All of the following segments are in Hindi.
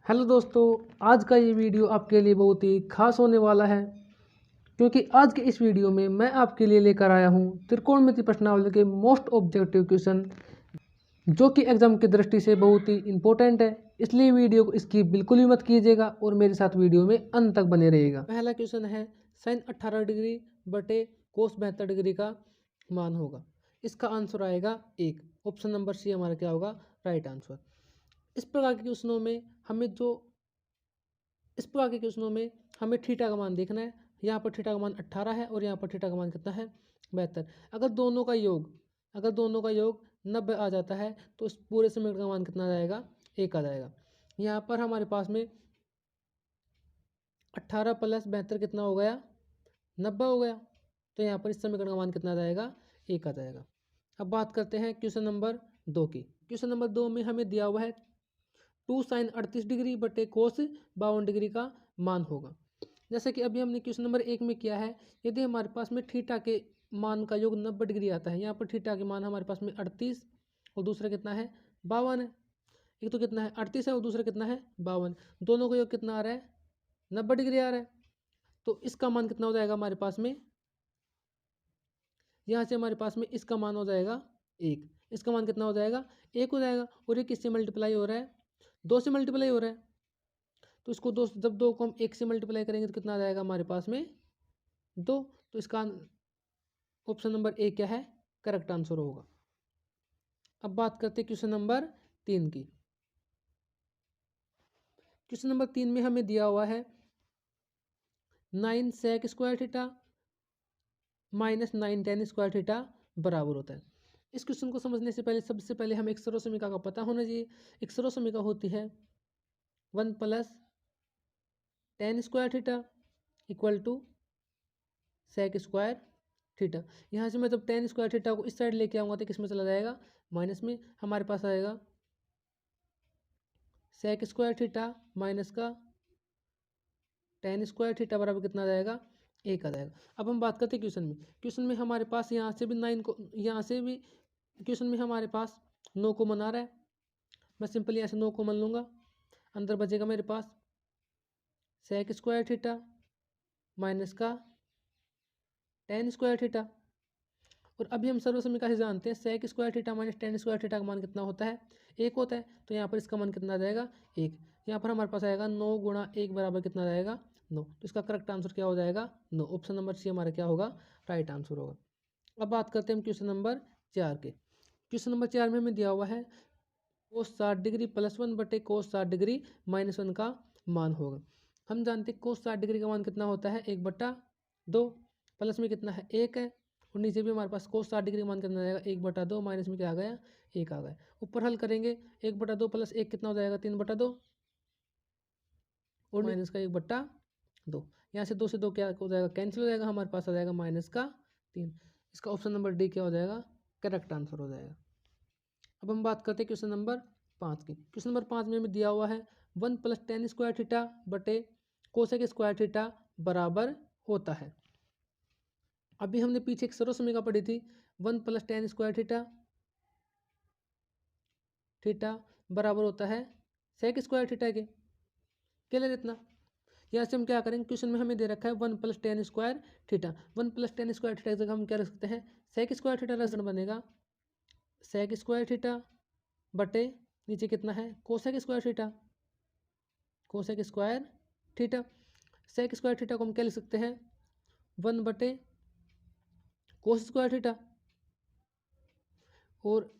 हेलो दोस्तों, आज का ये वीडियो आपके लिए बहुत ही खास होने वाला है क्योंकि आज के इस वीडियो में मैं आपके लिए लेकर आया हूँ त्रिकोणमिति प्रश्नावली के मोस्ट ऑब्जेक्टिव क्वेश्चन जो कि एग्जाम की दृष्टि से बहुत ही इंपॉर्टेंट है। इसलिए वीडियो को स्किप बिल्कुल भी मत कीजिएगा और मेरे साथ वीडियो में अंत तक बने रहिएगा। पहला क्वेश्चन है sin 18 डिग्री बटे cos 72 डिग्री का मान होगा। इसका आंसर आएगा 1। ऑप्शन नंबर सी हमारा क्या होगा, राइट आंसर। इस प्रकार के क्वेश्चनों में हमें थीटा का मान देखना है। यहाँ पर थीटा का मान 18 है और यहाँ पर थीटा का मान कितना है, 72। अगर दोनों का योग 90 आ जाता है तो इस पूरे समीकरण का मान कितना आ जाएगा, 1 आ जाएगा। यहाँ पर हमारे पास में 18 प्लस 72 कितना हो गया, 90 हो गया। तो यहाँ पर इस समीकरण का मान कितना आ जाएगा, 1 आ जाएगा। अब बात करते हैं क्वेश्चन नंबर 2 की। क्वेश्चन नंबर 2 में हमें दिया हुआ है 2 sin 38 डिग्री बटे कोस 52 डिग्री का मान होगा। जैसे कि अभी हमने क्वेश्चन नंबर 1 में किया है, यदि हमारे पास में थीटा के मान का योग 90 डिग्री आता है, यहाँ पर थीटा के मान हमारे पास में 38 और दूसरा कितना है, 52 है। एक तो कितना है 38 है और दूसरा कितना है 52, दोनों का योग कितना आ रहा है, 90 डिग्री आ रहा है। तो इसका मान कितना हो जाएगा हमारे पास में, यहाँ से हमारे पास में इसका मान हो जाएगा 1। इसका मान कितना हो जाएगा, 1 हो जाएगा। और ये किससे मल्टीप्लाई हो रहा है, 2 से मल्टीप्लाई हो रहा है। तो इसको जब 2 को हम 1 से मल्टीप्लाई करेंगे तो कितना आ जाएगा हमारे पास में 2। तो इसका ऑप्शन नंबर ए क्या है, करेक्ट आंसर होगा। अब बात करते हैं क्वेश्चन नंबर 3 की। क्वेश्चन नंबर 3 में हमें दिया हुआ है 9 sec square theta minus 9 tan square theta बराबर होता है। इस क्वेश्चन को समझने से पहले सबसे पहले हमें एक सर्वसमीका का पता होना चाहिए। एक सर्वसमीका होती है 1 plus tan square theta equal to sec square theta. यहाँ से मैं जब tan स्क्वायर थीटा को इस साइड लेके आऊँगा तो किस में चला जाएगा, माइनस में। हमारे पास आएगा sec स्क्वायर थीटा माइनस का tan स्क्वायर थीटा बराबर कितना आ जाएगा, 1 आ जाएगा। अब हम बात करते हैं क्वेश्चन में हमारे पास यहाँ से भी 9 को, यहाँ से भी क्वेश्चन में हमारे पास 9 कॉमन आ रहा है। मैं सिंपली यहाँ से 9 कॉमन लूँगा, अंदर बचेगा मेरे पास sec स्क्वायर थीटा माइनस का tan स्क्वायर थीटा। और अभी हम सर्वसमीका से जानते हैं sec square theta minus tan square theta का मान कितना होता है, 1 होता है। तो यहाँ पर इसका मान कितना आ जाएगा, 1। यहाँ पर हमारे पास आएगा 9 गुणा 1 बराबर कितना आ जाएगा, 9। तो इसका करेक्ट आंसर क्या हो जाएगा, 9। ऑप्शन नंबर सी हमारा क्या होगा, राइट आंसर होगा। अब बात करते हैं हम क्वेश्चन नंबर 4 के। क्वेश्चन नंबर 4 में हमें दिया हुआ है कोस 60 डिग्री प्लस 1 बटे कोस 60 डिग्री माइनस 1 का मान होगा। हम जानते हैं कोस 60 डिग्री का मान कितना होता है, 1/2। प्लस में कितना है, 1 है। और नीचे भी हमारे पास कोस 60 डिग्री का मान कितना आ जाएगा, 1/2 माइनस में क्या आ गया, 1 आ गया। ऊपर हल करेंगे 1/2 प्लस 1 कितना हो जाएगा, 3/2 और माइनस का 1/2। यहाँ से 2 से 2 क्या हो जाएगा, कैंसिल हो जाएगा। हमारे पास आ जाएगा माइनस का 3। इसका ऑप्शन नंबर डी क्या हो जाएगा, करेक्ट आंसर हो जाएगा। अब हम बात करते हैं क्वेश्चन नंबर 5 की। क्वेश्चन नंबर 5 में हमें दिया हुआ है 1 प्लस tan स्क्वायर थीटा बटे कोसेक स्क्वायर थीटा बराबर होता है। अभी हमने पीछे एक सर्वसमीका पढ़ी थी, 1 प्लस tan स्क्वायर थीटा बराबर होता है सेक स्क्वायर थीटा के। क्लियर इतना। यहाँ से हम क्या करेंगे, क्वेश्चन में हमें दे रखा है 1 plus tan square theta. 1 plus tan square theta की जगह हम क्या रख सकते हैं, सेक स्क्वायर थीटा रख बनेगा सेक स्क्वायर थीटा बटे नीचे कितना है, cosec square theta. Cosec square theta, sec square theta को हम क्या लिख सकते हैं, 1 बटे कोस स्क्वायर थीटा। और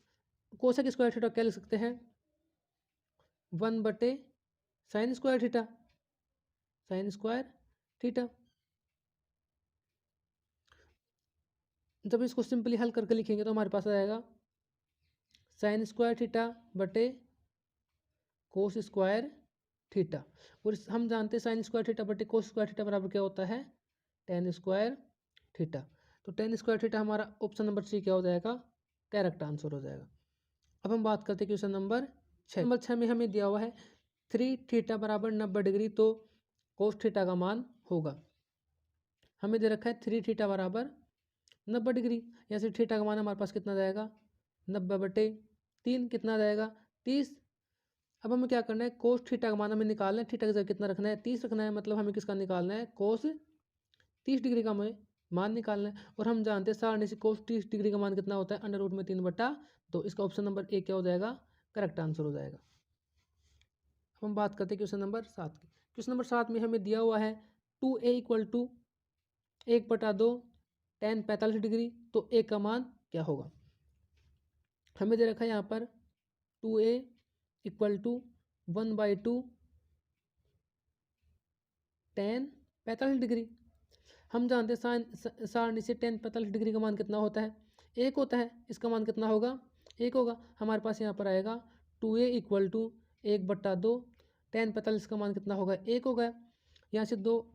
कोसेक स्क्वायर थीटा क्या लिख सकते हैं, 1 बटे sine square theta. Sine square theta. जब इसको सिंपली हल करके लिखेंगे तो हमारे पास आ जाएगा साइन स्क्वायर थीटा बटे कोस स्क्वायर थीटा। और हम जानते हैं साइन स्क्वायर थीटा बटे कोस स्क्वायर थीटा बराबर क्या होता है, tan स्क्वायर थीटा। तो tan स्क्वायर थीटा हमारा ऑप्शन नंबर सी क्या हो जाएगा, करेक्ट आंसर हो जाएगा। अब हम बात करते हैं क्वेश्चन नंबर 6। नंबर 6 में हमें दिया हुआ है 3 थीटा बराबर 90 डिग्री तो कोस थीटा का मान होगा। हमें दे रखा है 3 थीटा बराबर 90 डिग्री। यहाँ से थीटा का मान हमारे पास कितना जाएगा, 90/3 कितना जाएगा, 30। अब हमें क्या करना है, कोस थीटा का मान हमें निकालना है। थीटा की जगह कितना रखना है, 30 रखना है, मतलब हमें किसका निकालना है, कोस 30 डिग्री का हमें मान निकालना है। और हम जानते हैं सारणी से कोस 30 डिग्री का मान कितना होता है, अंडर रूट में 3/2। इसका ऑप्शन नंबर ए क्या हो जाएगा, करेक्ट आंसर हो जाएगा। हम बात करते हैं क्वेश्चन नंबर 7 की। क्वेश्चन नंबर 7 में हमें दिया हुआ है 2a equal to 1/2 tan 45 degree, तो ए का मान क्या होगा। हमें दे रखा है यहाँ पर 2a equal to 1/2 tan 45 degree. हम जानते हैं सारणी से tan 45 डिग्री का मान कितना होता है, 1 होता है। इसका मान कितना होगा, 1 होगा। हमारे पास यहाँ पर आएगा 2a इक्वल टू 1/2 tan 45 का मान कितना होगा, 1 होगा। यहाँ से 2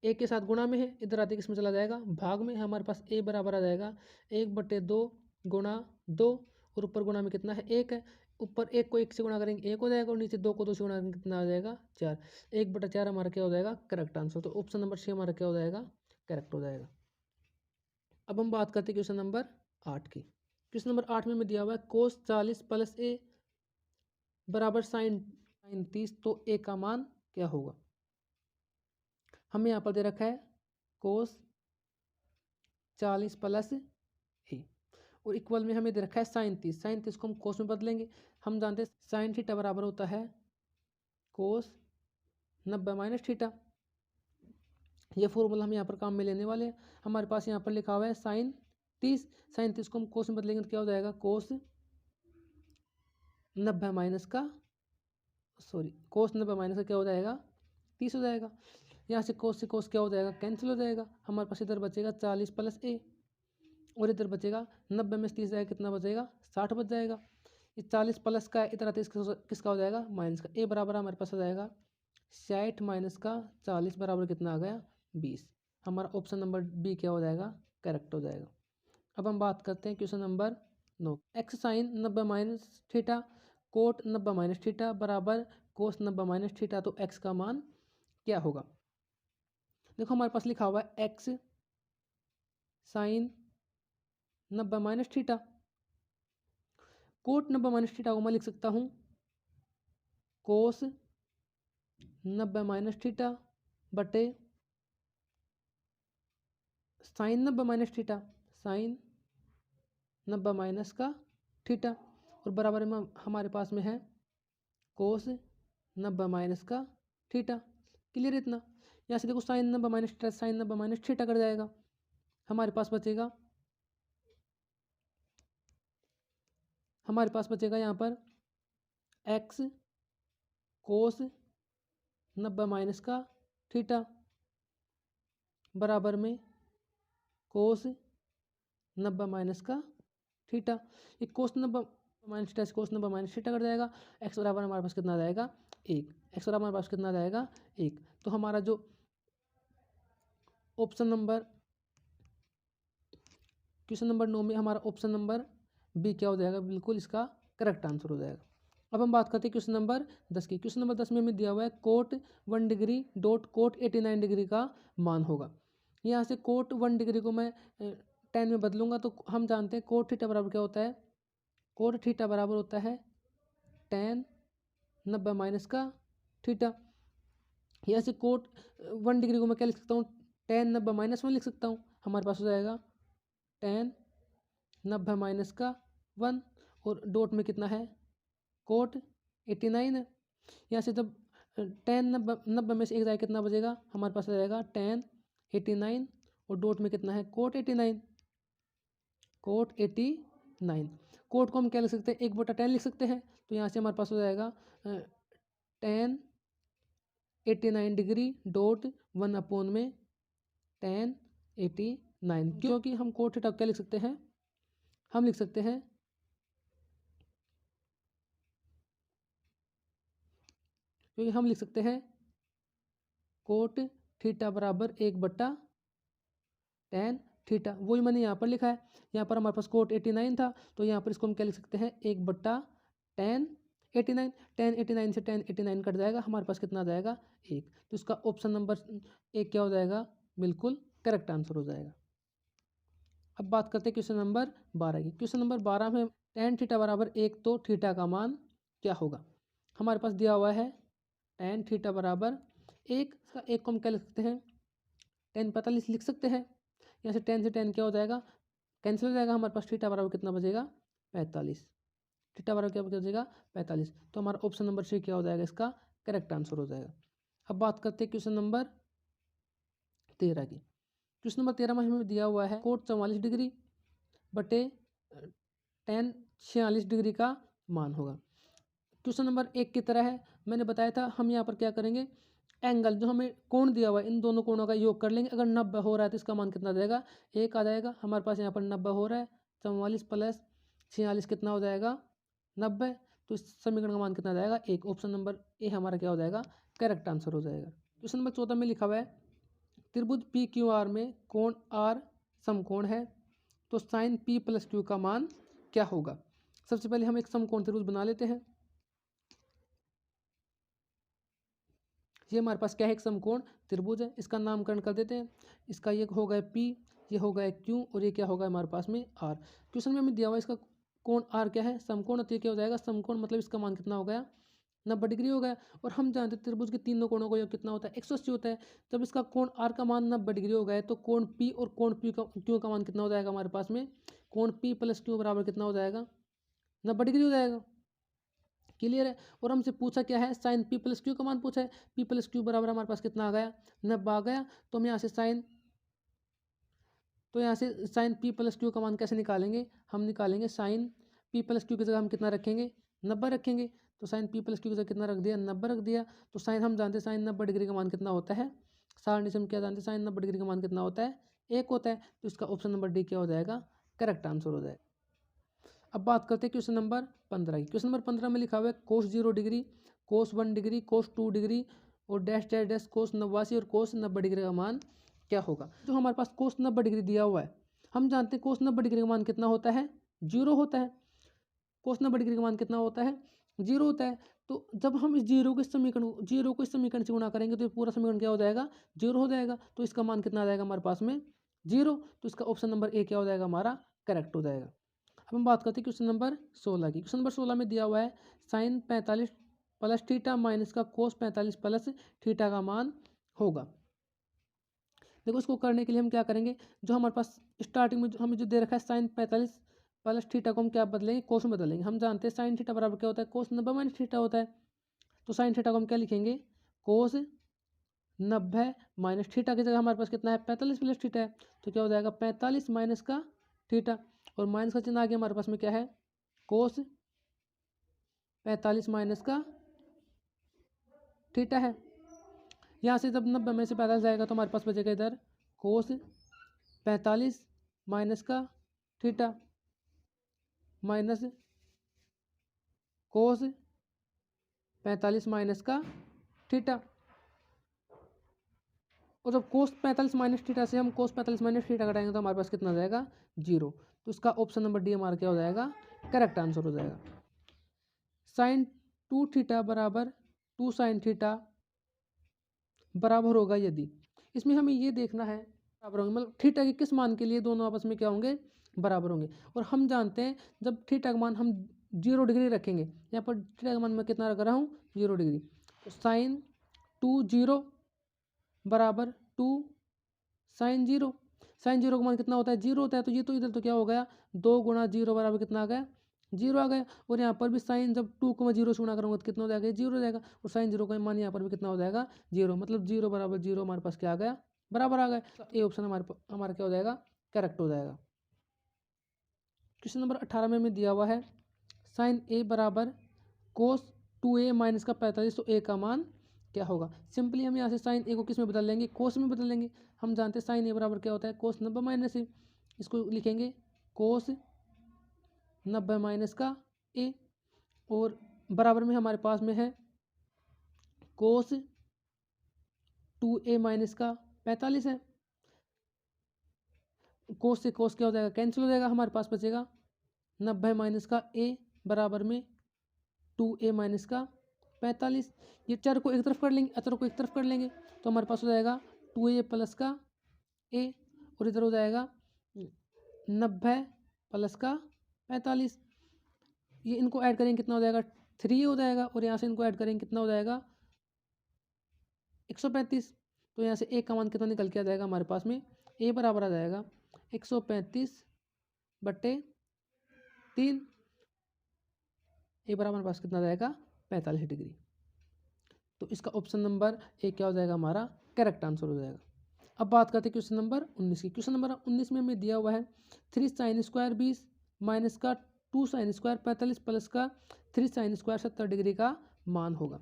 एक के साथ गुणा में है, इधर आते किस में चला जाएगा, भाग में। हमारे पास a बराबर आ जाएगा 1/2 गुणा 2, और ऊपर गुणा में कितना है, 1 है। ऊपर 1 को 1 से गुणा करेंगे 1 हो जाएगा, और नीचे 2 को 2 से गुणा करेंगे कितना आ जाएगा, 4। 1/4 हमारा क्या हो जाएगा, करेक्ट आंसर। तो ऑप्शन नंबर सी हमारा क्या हो जाएगा, करेक्ट हो जाएगा। अब हम बात करते हैं क्वेश्चन नंबर 8 की। क्वेश्चन नंबर 8 में दिया हुआ है कोस 40 प्लस a बराबर साइन 30, तो a का मान क्या होगा। हमें यहाँ पर दे रखा है कोस 40 प्लस ए, और इक्वल में हमें दे रखा है साइन 30। साइन 30 को हम कोस में बदलेंगे। हम जानते हैं साइन थीटा बराबर होता है कोस 90 माइनस थीटा। ये फॉर्मूला हम यहाँ पर काम में लेने वाले हैं। हमारे पास यहाँ पर लिखा हुआ है साइन 30। साइन 30 को हम कोस में बदलेंगे तो क्या हो जाएगा, कोस 90 माइनस का कोस 90 माइनस का क्या हो जाएगा, 30 हो जाएगा। यहाँ से कोस क्या हो जाएगा, कैंसिल हो जाएगा। हमारे पास इधर बचेगा 40 प्लस ए, और इधर बचेगा 90 में से 30 जाएगा, कितना बचेगा, 60 बच जाएगा। ये 40 प्लस का इधर आते किसका हो जाएगा, माइनस का। ए बराबर हमारे पास आ जाएगा 60 माइनस का 40 बराबर कितना आ गया, 20। हमारा ऑप्शन नंबर बी क्या हो जाएगा, करेक्ट हो जाएगा। अब हम बात करते हैं question number 9। X sine 90 minus theta cot 90 minus theta बराबर कोस 90 माइनस थीटा, तो एक्स का मान क्या होगा। देखो हमारे पास लिखा हुआ है x sine 90 minus theta. Cot 90 minus theta को मैं लिख सकता हूँ कोस 90 माइनस थीटा बटे sine 90 minus theta, sine 90 minus का थीटा, और बराबर में हमारे पास में है कोस 90 माइनस का थीटा। क्लियर इतना। यहाँ से देखो sine 90 minus theta, sine 90 minus theta कर जाएगा। हमारे पास बचेगा यहाँ पर एक्स कोस 90 माइनस का थीटा बराबर में कोस 90 माइनस का थीटा। ये कोस 90 माइनस थीटा से कोस 90 माइनस थीटा कर जाएगा। एक्स बराबर हमारे पास कितना आ जाएगा, 1। एक्स बराबर हमारे पास कितना आ जाएगा, 1। तो हमारा जो क्वेश्चन नंबर 9 में हमारा ऑप्शन नंबर बी क्या हो जाएगा, बिल्कुल इसका करेक्ट आंसर हो जाएगा। अब हम बात करते हैं क्वेश्चन नंबर 10 की। क्वेश्चन नंबर 10 में हमें दिया हुआ है cot 1 degree dot cot 89 degree का मान होगा। यहाँ से कोट 1 डिग्री को मैं 10 में बदलूंगा, तो हम जानते हैं कोट थीटा बराबर क्या होता है, कोट थीटा बराबर होता है tan 90 माइनस का थीटा। यहाँ से कोट 1 डिग्री को मैं क्या लिख सकता हूँ, tan 90 माइनस 1 लिख सकता हूँ। हमारे पास हो जाएगा tan 90 माइनस का 1, और डॉट में कितना है, कोट 89 है। यहाँ से जब tan 90 में से एक जाए कितना बचेगा, हमारे पास आ जाएगा tan 89, और डॉट में कितना है, कोट 89। कोट 89 कोट को हम क्या लिख सकते हैं, 1/10 लिख सकते हैं। तो यहाँ से हमारे पास हो जाएगा tan 89 डिग्री डॉट 1 में tan 89, क्योंकि हम कोट थीटा क्या लिख सकते हैं, हम लिख सकते हैं कोट थीटा बराबर 1/tan थीटा। वही मैंने यहाँ पर लिखा है। यहाँ पर हमारे पास कोट 89 था, तो यहाँ पर इसको हम क्या लिख सकते हैं, 1/tan 89। tan 89 से tan 89 कट जाएगा, हमारे पास कितना आ जाएगा, 1। तो इसका ऑप्शन नंबर 1 क्या हो जाएगा, बिल्कुल करेक्ट आंसर हो जाएगा। अब बात करते हैं क्वेश्चन नंबर 12 की। क्वेश्चन नंबर 12 में tan थीटा बराबर 1, तो थीटा का मान क्या होगा। हमारे पास दिया हुआ है tan थीटा बराबर 1, इसका 1 को हम क्या लिख सकते हैं, tan 45 लिख सकते हैं। यहाँ से tan क्या हो जाएगा, कैंसिल हो जाएगा। हमारे पास थीटा बराबर कितना बचेगा, 45। थीटा बराबर क्या बचेगा, 45। तो हमारा ऑप्शन नंबर सी क्या हो जाएगा, इसका करेक्ट आंसर हो जाएगा। अब बात करते हैं क्वेश्चन नंबर 13 की। क्वेश्चन नंबर 13 में हमें दिया हुआ है कोट 44 डिग्री बटे tan 46 डिग्री का मान होगा। क्वेश्चन नंबर 1 की तरह है, मैंने बताया था हम यहाँ पर क्या करेंगे, एंगल जो हमें कोण दिया हुआ है इन दोनों कोणों का योग कर लेंगे। अगर 90 हो रहा है तो इसका मान कितना आ जाएगा, 1 आ जाएगा। हमारे पास यहाँ पर 90 हो रहा है, 44 प्लस 46 कितना हो जाएगा, 90। तो इस समीकरण का मान कितना आ जाएगा, 1। ऑप्शन नंबर ए हमारा क्या हो जाएगा, करेक्ट आंसर हो जाएगा। क्वेश्चन नंबर 14 में लिखा हुआ है त्रिभुज पी क्यू आर में कोण आर समकोण है, तो साइन पी प्लस क्यू का मान क्या होगा। सबसे पहले हम एक समकोण त्रिभुज बना लेते हैं। ये हमारे पास क्या है, एक समकोण त्रिभुज है। इसका नामकरण कर देते हैं। इसका ये हो गया पी, ये हो गया क्यू, और ये क्या होगा हमारे पास में आर। क्वेश्चन में हमें दिया हुआ है इसका कोण आर क्या है, समकोण। तो ये क्या हो जाएगा, समकोण मतलब इसका मान कितना हो गया, 90 डिग्री हो गया। और हम जानते हैं त्रिभुज के तीनों कोणों का योग कितना होता है, 180 होता है। जब इसका कोण आर का मान 90 डिग्री हो गया तो कोण पी और कोण पी का क्यू का मान कितना हो जाएगा हमारे पास में, कोण पी प्लस क्यू बराबर कितना हो जाएगा, 90 डिग्री हो जाएगा। क्लियर है। और हमसे पूछा क्या है, साइन पी प्लस क्यू का मान पूछा है। पी प्लस क्यू बराबर हमारे पास कितना आ गया, 90 आ गया। तो हम यहाँ से साइन पी प्लस क्यू का मान कैसे निकालेंगे, हम निकालेंगे साइन पी प्लस क्यू की जगह हम कितना रखेंगे, 90 रखेंगे। तो साइन पी प्लस क्यू की जगह कितना रख दिया, 90 रख दिया। तो साइन हम जानते हैं साइन 90 डिग्री का मान कितना होता है, सारणी से हम क्या जानते हैं, साइन 90 डिग्री का मान कितना होता है, 1 होता है। तो इसका ऑप्शन नंबर डी क्या हो जाएगा, करेक्ट आंसर हो जाएगा। अब बात करते हैं क्वेश्चन नंबर 15 की। क्वेश्चन नंबर 15 में लिखा हुआ है कोस 0 डिग्री, कोस 1 डिग्री, कोस 2 डिग्री और डैश डैश डैश कोस 89 और कोस 90 डिग्री का मान क्या होगा। जो हमारे पास कोस 90 डिग्री दिया हुआ है, हम जानते हैं कोस 90 डिग्री का मान कितना होता है, 0 होता है। कोस 90 डिग्री का मान कितना होता है, 0 होता है। तो जब हम इस जीरो को इस समीकरण से गुणा करेंगे तो पूरा समीकरण क्या हो जाएगा, 0 हो जाएगा। तो इसका मान कितना आ जाएगा हमारे पास में, 0। तो इसका ऑप्शन नंबर ए क्या हो जाएगा, हमारा करेक्ट हो जाएगा। अब हम बात करते हैं क्वेश्चन नंबर 16 की। क्वेश्चन नंबर 16 में दिया हुआ है साइन 45 प्लस थीटा माइनस का कोस 45 प्लस थीटा का मान होगा। देखो इसको करने के लिए हम क्या करेंगे, जो हमारे पास स्टार्टिंग में हमें जो दे रखा है साइन 45 प्लस थीटा को हम क्या बदलेंगे, कोस में बदलेंगे। हम जानते हैं साइन थीटा बराबर क्या होता है, कोस 90 माइनस थीटा होता है। तो साइन थीटा को हम क्या लिखेंगे, कोस 90 माइनस थीटा की जगह हमारे पास कितना है, 45 प्लस थीटा है। तो क्या हो जाएगा, 45 माइनस का थीटा, और माइनस का चिन्ह आगे हमारे पास में क्या है, कोस 45 माइनस का थीटा है। यहाँ से जब 90 में से 45 जाएगा तो हमारे पास बचेगा इधर कोस 45 माइनस का थीटा माइनस कोस 45 माइनस का थीटा। और जब कोस 45 माइनस थीटा से हम कोस 45 माइनस थीटा घटाएंगे तो हमारे पास कितना आ जाएगा, 0। तो इसका ऑप्शन नंबर डी हमारा क्या हो जाएगा, करेक्ट आंसर हो जाएगा। साइन 2 थीटा बराबर 2 साइन थीटा बराबर होगा यदि, इसमें हमें ये देखना है बराबर होंगे, मतलब थीटा के किस मान के लिए दोनों आपस में क्या होंगे, बराबर होंगे। और हम जानते हैं जब थीटा का मान हम 0 डिग्री रखेंगे, यहाँ पर थीटा का मान मैं कितना रख रहा हूँ, 0 डिग्री। तो साइन 2 0 बराबर 2 साइन 0। साइन 0 का मान कितना होता है, 0 होता है। तो ये तो इधर तो क्या हो गया, 2 गुणा 0 बराबर कितना आ गया, 0 आ गया। और यहाँ पर भी साइन जब 2 को मैं 0 से गुणा करूँगा तो कितना हो जाएगा, 0 हो जाएगा। और साइन 0 का मान यहाँ पर भी कितना हो जाएगा, 0। मतलब 0 बराबर 0 हमारे पास क्या आ गया, बराबर आ गया। ए ऑप्शन हमारा क्या हो जाएगा, करेक्ट हो जाएगा। क्वेश्चन नंबर 18 में हमें दिया हुआ है साइन ए बराबर कोस 2a माइनस का 45, तो ए का मान क्या होगा। सिंपली हम यहाँ से साइन ए को किस में बदल लेंगे, कोस में बदल लेंगे। हम जानते हैं साइन ए बराबर क्या होता है, कोस 90 माइनस ए। इसको लिखेंगे कोस 90 माइनस का ए, और बराबर में हमारे पास में है कोस 2a माइनस का 45 है। कोस से कोस क्या हो जाएगा, कैंसिल हो जाएगा। हमारे पास बचेगा 90 माइनस का ए बराबर में 2a माइनस का 45। ये चर को एक तरफ कर लेंगे, अचर को एक तरफ कर लेंगे, तो हमारे पास हो जाएगा 2a प्लस का a, और इधर हो जाएगा 90 प्लस का 45। ये इनको ऐड करेंगे कितना हो जाएगा, 3 हो जाएगा और यहाँ से इनको ऐड करेंगे कितना हो जाएगा 135। तो यहाँ से ए का मान कितना निकल के आ जाएगा हमारे पास में, ए बराबर आ जाएगा 135/3। ए बराबर हमारे पास कितना आ जाएगा 45 डिग्री। तो इसका ऑप्शन नंबर ए क्या हो जाएगा हमारा करेक्ट आंसर हो जाएगा। अब बात करते हैं क्वेश्चन नंबर 19 की। क्वेश्चन नंबर 19 में हमें दिया हुआ है 3 sin स्क्वायर 20 माइनस का 2 sin स्क्वायर 45 प्लस का 3 sin स्क्वायर 70 डिग्री का मान होगा।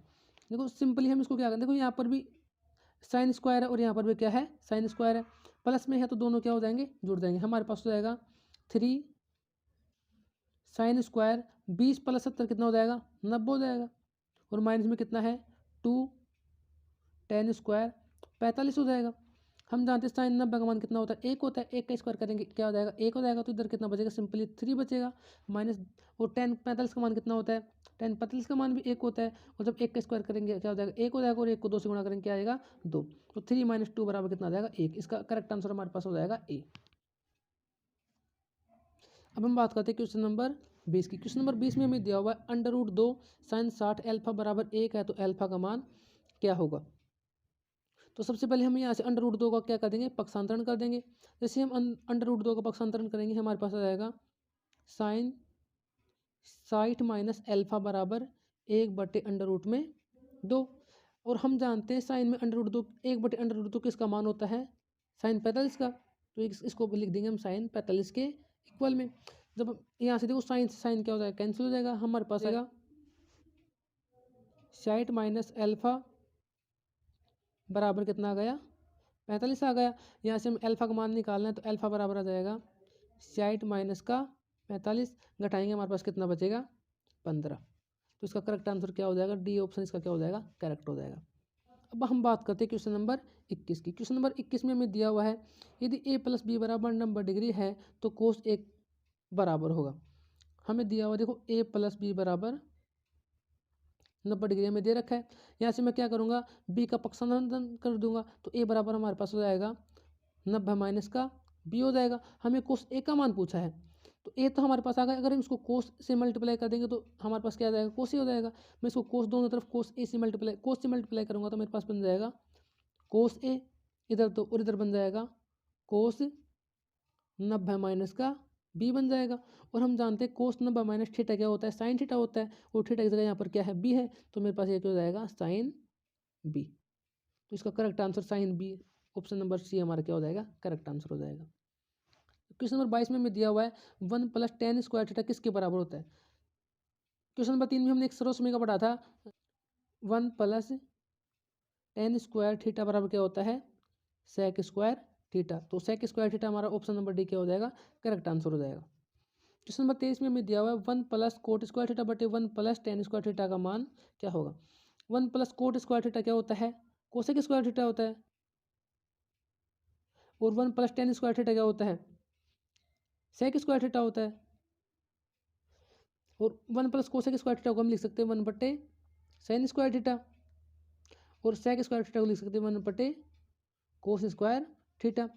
देखो सिंपली हम इसको क्या करें, देखो यहाँ पर भी साइन स्क्वायर है और यहाँ पर भी क्या है साइन स्क्वायर है, प्लस में है तो दोनों क्या हो जाएंगे जुड़ जाएंगे। हमारे पास हो जाएगा 3 sin स्क्वायर 20 प्लस 70 कितना हो जाएगा 90 हो जाएगा, और माइनस में कितना है 2 tan स्क्वायर 45 हो जाएगा। हम जानते हैं साइन 90 का मान कितना होता है 1 होता है, 1 का स्क्वायर करेंगे क्या हो जाएगा 1 हो जाएगा, तो इधर कितना बचेगा सिंपली 3 बचेगा माइनस, और tan 45 का मान कितना होता है tan 45 का मान भी 1 होता है, और जब 1 का स्क्वायर करेंगे क्या हो जाएगा 1 हो जाएगा, और 1 को 2 से गुणा करेंगे क्या आएगा 2, तो 3 - 2 बराबर कितना आ जाएगा 1। इसका करेक्ट आंसर हमारे पास हो जाएगा ए। अब हम बात करते हैं क्वेश्चन नंबर 20 की। क्वेश्चन नंबर 20 में हमें दिया हुआ है √2 sin 60 अल्फा बराबर 1 है, तो अल्फा का मान क्या होगा। तो सबसे पहले हम यहाँ से √2 का क्या कर देंगे पक्षांतरण कर देंगे। जैसे हम √2 का पक्षांतरण करेंगे हमारे पास आ जाएगा sin 60 माइनस अल्फा बराबर 1/√2, और हम जानते हैं साइन में √2 1/√2 किसका मान होता है साइन 45 का, तो इसको लिख देंगे हम साइन 45 के इक्वल में। जब यहाँ से देखो साइन से साइन क्या हो जाएगा कैंसिल हो जाएगा, हमारे पास आएगा 60 माइनस अल्फा बराबर कितना आ गया 45 आ गया। यहाँ से हम अल्फा का मान निकालना है, तो अल्फा बराबर आ जाएगा 60 माइनस का 45, घटाएंगे हमारे पास कितना बचेगा 15। तो इसका करेक्ट आंसर क्या हो जाएगा डी ऑप्शन इसका क्या हो जाएगा करेक्ट हो जाएगा। अब हम बात करते हैं क्वेश्चन नंबर 21 की। क्वेश्चन नंबर 21 में हमें दिया हुआ है यदि a + b बराबर 90 डिग्री है तो cos 1 बराबर होगा। हमें दिया हुआ देखो a + b बराबर 90 डिग्री हमें दे रखा है। यहाँ से मैं क्या करूँगा b का पक्षांतरण कर दूंगा, तो a बराबर हमारे पास हो जाएगा 90 माइनस का b हो जाएगा। हमें cos a का मान पूछा है, तो a तो हमारे पास आ गया, अगर हम इसको cos से मल्टीप्लाई कर देंगे तो हमारे पास क्या आ जाएगा cos ही हो जाएगा। मैं इसको cos दोनों तरफ cos से मल्टीप्लाई करूँगा तो मेरे पास बन जाएगा cos a, इधर तो और इधर बन जाएगा cos 90 माइनस का b बन जाएगा। और हम जानते हैं cos 90 माइनस थीटा क्या होता है साइन थीटा होता है, और थीटा की जगह यहाँ पर क्या है b है, तो मेरे पास ये क्या हो जाएगा साइन b। तो इसका correct answer sine b option number C हमारा क्या हो जाएगा करेक्ट आंसर हो जाएगा। क्वेश्चन नंबर 22 में हमें दिया हुआ है 1 + tan स्क्वायर थीटा किसके बराबर होता है। क्वेश्चन नंबर 3 में हमने एक सरल समय का पढ़ा था 1 + tan स्क्वायर थीटा बराबर क्या होता है sec स्क्वायर थीटा, तो sec स्क्वायर थीटा हमारा ऑप्शन नंबर डी क्या हो जाएगा करेक्ट आंसर हो जाएगा। क्वेश्चन नंबर 23 में हमें दिया हुआ है 1 + cot स्क्वायर थीटा बटे 1 + tan स्क्वायर थीटा का मान क्या होगा। 1 + cot स्क्वायर थीटा क्या होता है कोसेक स्क्वायर थीटा होता है, और 1 + tan स्क्वायर थीटा क्या होता है सेक स्क्वायर थीटा होता है, और 1 + कोसेक स्क्वायर थीटा को हम लिख सकते हैं 1/sin स्क्वायर थीटा, और सेक स्क्वायर थीटा को लिख सकते हैं 1/cos स्क्वायर थीटा।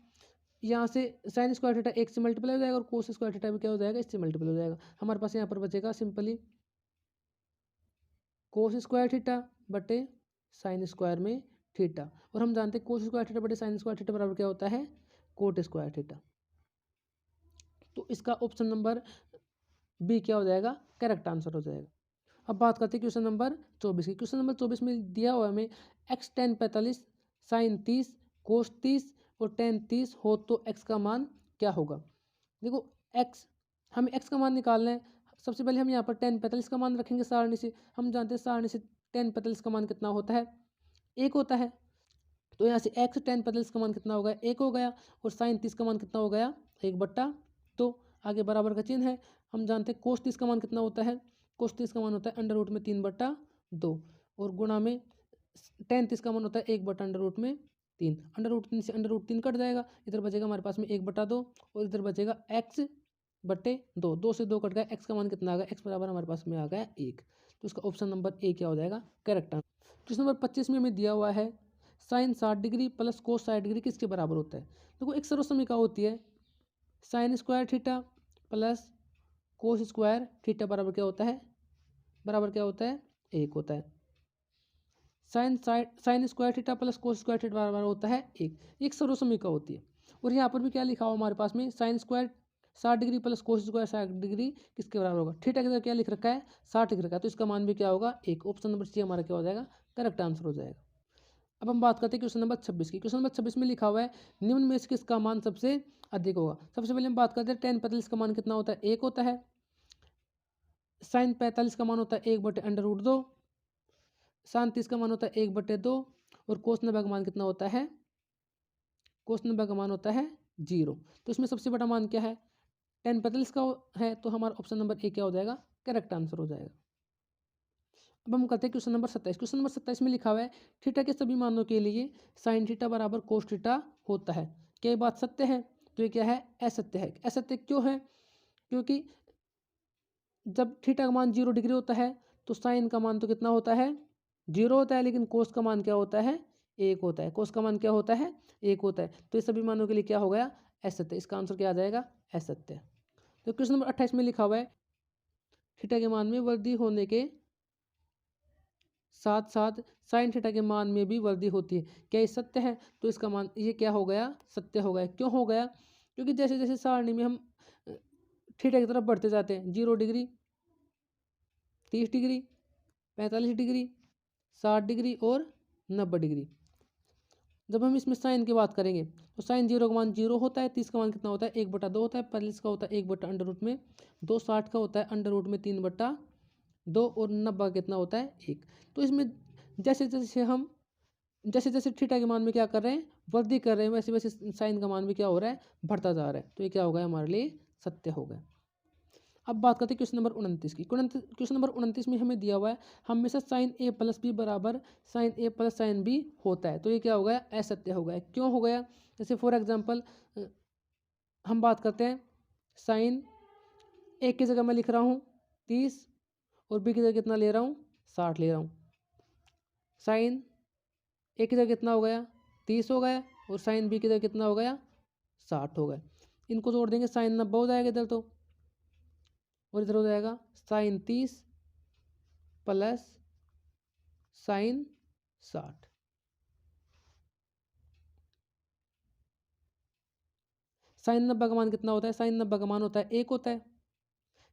यहाँ से साइन स्क्वायर थीटा 1 से मल्टीप्लाई हो जाएगा, और कोस स्क्वायर थीटा भी क्या हो जाएगा इससे मल्टीप्लाई हो जाएगा। हमारे पास यहाँ पर बचेगा सिंपली कोस स्क्वायर थीटा बटे साइन स्क्वायर में थीटा, और हम जानते हैं कोस स्क्वायर थीटा बटे साइन स्क्वायर थीटा बराबर क्या होता है कोट स्क्वायर थीटा। तो इसका ऑप्शन नंबर बी क्या हो जाएगा करेक्ट आंसर हो जाएगा। अब बात करते हैं क्वेश्चन नंबर 24 की। क्वेश्चन नंबर 24 में दिया हुआ हमें x tan 45 sin 30 cos 30 और tan 30 हो तो x का मान क्या होगा। देखो x हमें x का मान निकालना है। सबसे पहले हम यहाँ पर tan 45 का मान रखेंगे सारणी से। हम जानते हैं सारणी से tan 45 का मान कितना होता है 1 होता है, तो यहाँ से x tan 45 का मान कितना हो गया 1 हो गया, और sin 30 का मान कितना हो गया 1/2। आगे बराबर का चिन्ह है। हम जानते हैं cos 30 का मान कितना होता है cos 30 का मान होता है √ में 3/2, और गुणा में tan 30 का मान होता है 1/√में 3। √3 से √3 कट जाएगा, इधर बचेगा हमारे पास में 1/2, और इधर बचेगा x/2। 2 से 2 कट गया, x का मान कितना आ गया x बराबर हमारे पास में आ गया 1। तो इसका ऑप्शन नंबर ए क्या हो जाएगा करेक्ट आंसर। क्वेश्चन नंबर 25 में हमें दिया हुआ है sine 60 degree plus cos 60 degree किसके बराबर होता है। देखो एक सरल समीकरण होती है sign square theta plus cos square theta बराबर क्या होता है बराबर क्या होता है, 1 होता है। Sign square theta plus cos square theta बराबर होता है 1। एक सर्वसमीका होती है। और यहाँ पर भी क्या लिखा हुआ हमारे पास में, sine square 60 degree plus cos square 60 degree किसके बराबर होगा, थीटा की जगह क्या लिख रखा है, 60 लिख रखा है, तो इसका मान भी क्या होगा, 1। ऑप्शन नंबर सी हमारा क्या हो जाएगा, करेक्ट आंसर हो जाएगा। अब हम बात करते हैं क्वेश्चन नंबर 26 की। क्वेश्चन नंबर 26 में लिखा हुआ है निम्न में से किसका मान सबसे अधिक होगा। सबसे पहले हम बात करते हैं tan 45 का मान कितना होता है, 1 होता है। साइन 45 का मान होता है 1/√2। साइन 30 का मान होता है 1/2। और कोस 90 का मान कितना होता है, कोस 90 का मान होता है 0। तो इसमें सबसे बड़ा मान क्या है, tan 45 का है, तो हमारा ऑप्शन नंबर ए क्या हो जाएगा, करेक्ट आंसर हो जाएगा। अब हम करते हैं क्वेश्चन नंबर 27। क्वेश्चन नंबर 27 में लिखा हुआ है थीटा के सभी मानों के लिए साइन थीटा बराबर कोस थीटा होता है। क्या ये बात सत्य है, तो ये क्या है, असत्य है। असत्य क्यों है, क्योंकि जब थीटा का मान 0 डिग्री होता है तो साइन का मान तो कितना होता है, 0 होता है, लेकिन कोस का मान क्या होता है, 1 होता है। कोस का मान क्या होता है, 1 होता है। तो ये सभी मानों के लिए क्या हो गया, असत्य। इसका आंसर क्या आ जाएगा, असत्य। तो क्वेश्चन नंबर 28 में लिखा हुआ है थीटा के मान में वृद्धि होने के साथ साथ साइन थीटा के मान में भी वृद्धि होती है। क्या ये सत्य है, तो इसका मान ये क्या हो गया, सत्य हो गया। क्यों हो गया, क्योंकि जैसे जैसे सारणी में हम थीटा की तरफ बढ़ते जाते हैं, 0 डिग्री, 30 डिग्री, 45 डिग्री, 60 डिग्री और 90 डिग्री। जब हम इसमें साइन की बात करेंगे तो साइन 0 का मान 0 होता है, 30 का मान कितना होता है, 1/2 होता है, 45 का होता है 1/√2 में 2, 60 का होता है √में 3/2 और 90 का कितना होता है 1। तो इसमें जैसे जैसे हम जैसे जैसे थीटा के मान में क्या कर रहे हैं, वृद्धि कर रहे हैं, वैसे वैसे साइन का मान भी क्या हो रहा है, बढ़ता जा रहा है। तो ये क्या हो गया, हमारे लिए सत्य हो गया। अब बात करते हैं क्वेश्चन नंबर 29 की। क्वेश्चन नंबर 29 में हमें दिया हुआ है हमेशा साइन ए प्लस बी बराबर साइन ए प्लस साइन बी होता है। तो ये क्या हो गया, असत्य हो गया। क्यों हो गया, जैसे फॉर एग्जांपल हम बात करते हैं साइन ए की जगह मैं लिख रहा हूँ 30 और बी की जगह कितना ले रहा हूँ, 60 ले रहा हूँ। साइन ए की जगह कितना हो गया, 30 हो गया, और साइन बी की जगह कितना हो गया, 60 हो गया। इनको जोड़ देंगे साइन 90 हो जाएगा इधर, तो और इधर हो जाएगा साइन 30 प्लस साइन 60। साइन 90 का मान कितना होता है, साइन 90 का मान होता है 1 होता है।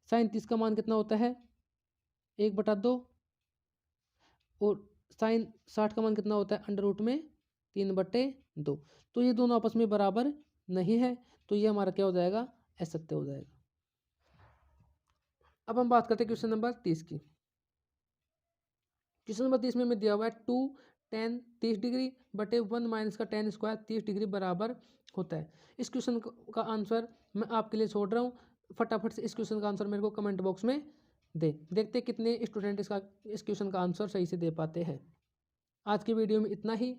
साइन 30 का मान कितना होता है, 1/2। और साइन 60 का मान कितना होता है, √में 3/2। तो ये दोनों आपस में बराबर नहीं है, तो ये हमारा क्या हो जाएगा, असत्य हो जाएगा। अब हम बात करते हैं क्वेश्चन नंबर 30 की। क्वेश्चन नंबर 30 में हमें दिया हुआ है 2 tan 30 डिग्री बटे 1 माइनस का tan स्क्वायर 30 डिग्री बराबर होता है। इस क्वेश्चन का आंसर मैं आपके लिए छोड़ रहा हूँ, फटाफट से इस क्वेश्चन का आंसर मेरे को कमेंट बॉक्स में देखते कितने स्टूडेंट इस क्वेश्चन का आंसर सही से दे पाते हैं। आज की वीडियो में इतना ही।